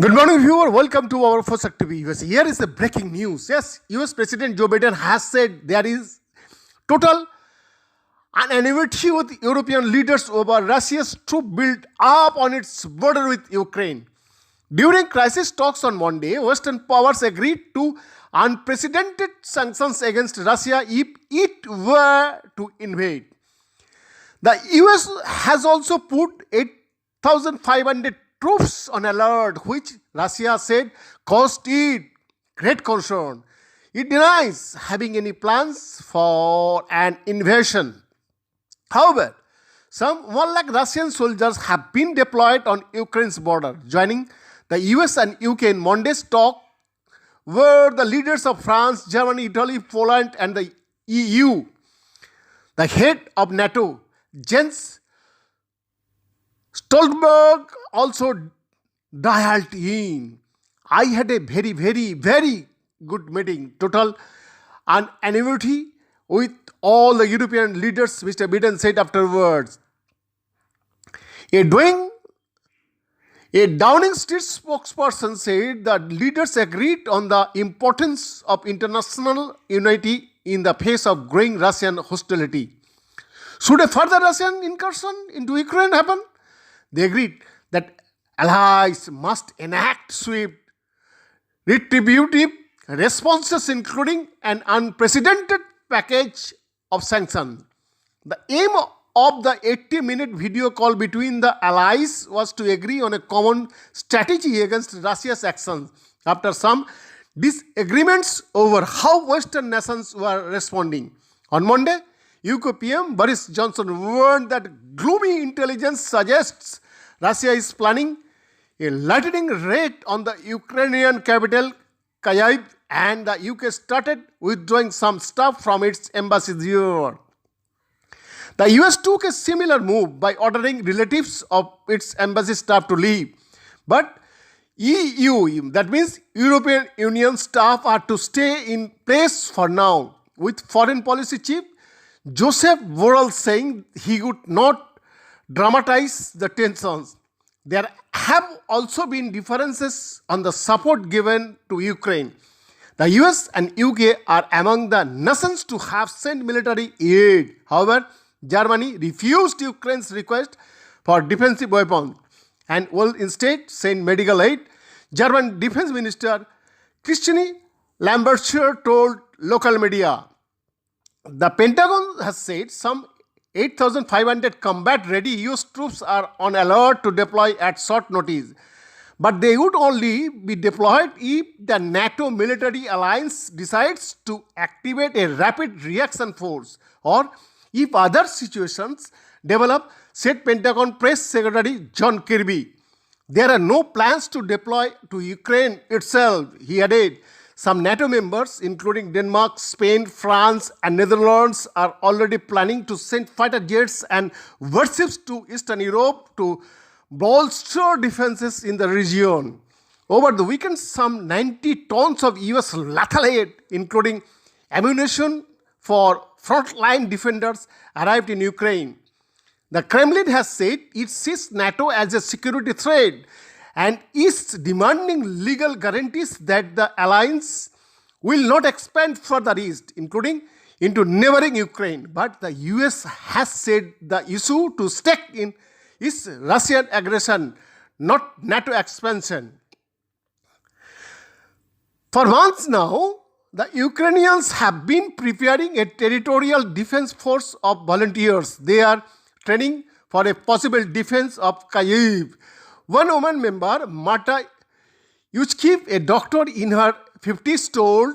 Good morning, viewer. Welcome to our first TV US. Here is the breaking news. Yes, US President Joe Biden has said there is total unanimity with European leaders over Russia's troop build up on its border with Ukraine. During crisis talks on Monday, Western powers agreed to unprecedented sanctions against Russia if it were to invade. The US has also put 8,500 troops on alert, which Russia said caused it great concern. It denies having any plans for an invasion. However, some 1 lakh Russian soldiers have been deployed on Ukraine's border, joining the US and UK in Monday's talk were the leaders of France, Germany, Italy, Poland, and the EU. The head of NATO, Jens Stoltenberg, also dialed in. I had a very good meeting, total unanimity with all the European leaders, Mr. Biden said afterwards. A Downing Street spokesperson said that leaders agreed on the importance of international unity in the face of growing Russian hostility. Should a further Russian incursion into Ukraine happen, they agreed that allies must enact swift, retributive responses, including an unprecedented package of sanctions. The aim of the 80-minute video call between the allies was to agree on a common strategy against Russia's actions after some disagreements over how Western nations were responding. On Monday, UK PM Boris Johnson warned that gloomy intelligence suggests Russia is planning a lightning raid on the Ukrainian capital Kyiv, and the UK started withdrawing some staff from its embassy there. The US took a similar move by ordering relatives of its embassy staff to leave. But EU, that means European Union staff, are to stay in place for now, with Foreign Policy Chief Joseph Borrell saying he would not dramatize the tensions. There have also been differences on the support given to Ukraine. The US and UK are among the nations to have sent military aid. However, Germany refused Ukraine's request for defensive weapons and will instead send medical aid. German Defense Minister Christine Lambertscher told local media. The Pentagon has said some 8,500 combat-ready US troops are on alert to deploy at short notice. But they would only be deployed if the NATO military alliance decides to activate a rapid reaction force or if other situations develop, said Pentagon Press Secretary John Kirby. There are no plans to deploy to Ukraine itself, he added. Some NATO members, including Denmark, Spain, France, and Netherlands, are already planning to send fighter jets and warships to Eastern Europe to bolster defenses in the region. Over the weekend, some 90 tons of US lethal aid, including ammunition for frontline defenders, arrived in Ukraine. The Kremlin has said it sees NATO as a security threat and is demanding legal guarantees that the alliance will not expand further east, including into neighboring Ukraine. But the US has said the issue to stake in is Russian aggression, not NATO expansion. For months now, the Ukrainians have been preparing a territorial defense force of volunteers. They are training for a possible defense of Kyiv. One woman member, Marta Yuchkiv, a doctor in her 50s, told,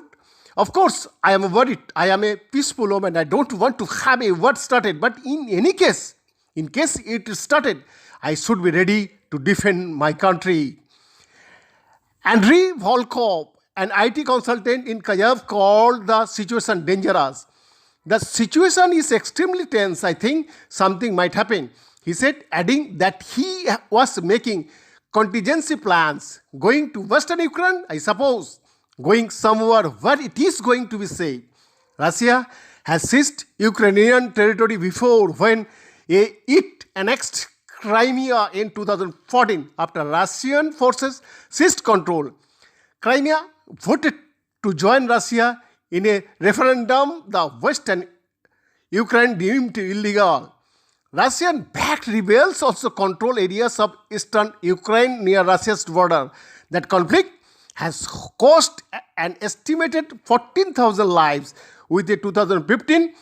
"Of course, I am worried. I am a peaceful woman. I don't want to have a war started. But in case it is started, I should be ready to defend my country." Andriy Volkov, an IT consultant in Kyiv, called the situation dangerous. "The situation is extremely tense. I think something might happen," he said, adding that he was making contingency plans. Going to Western Ukraine, I suppose. Going somewhere where it is going to be safe. Russia has seized Ukrainian territory before when it annexed Crimea in 2014 after Russian forces seized control. Crimea voted to join Russia in a referendum the Western Ukraine deemed illegal. Russian-backed rebels also control areas of eastern Ukraine near Russia's border. That conflict has cost an estimated 14,000 lives, with a 2015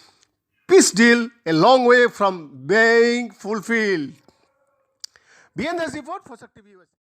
peace deal a long way from being fulfilled. BNS report for Shakti Viewers.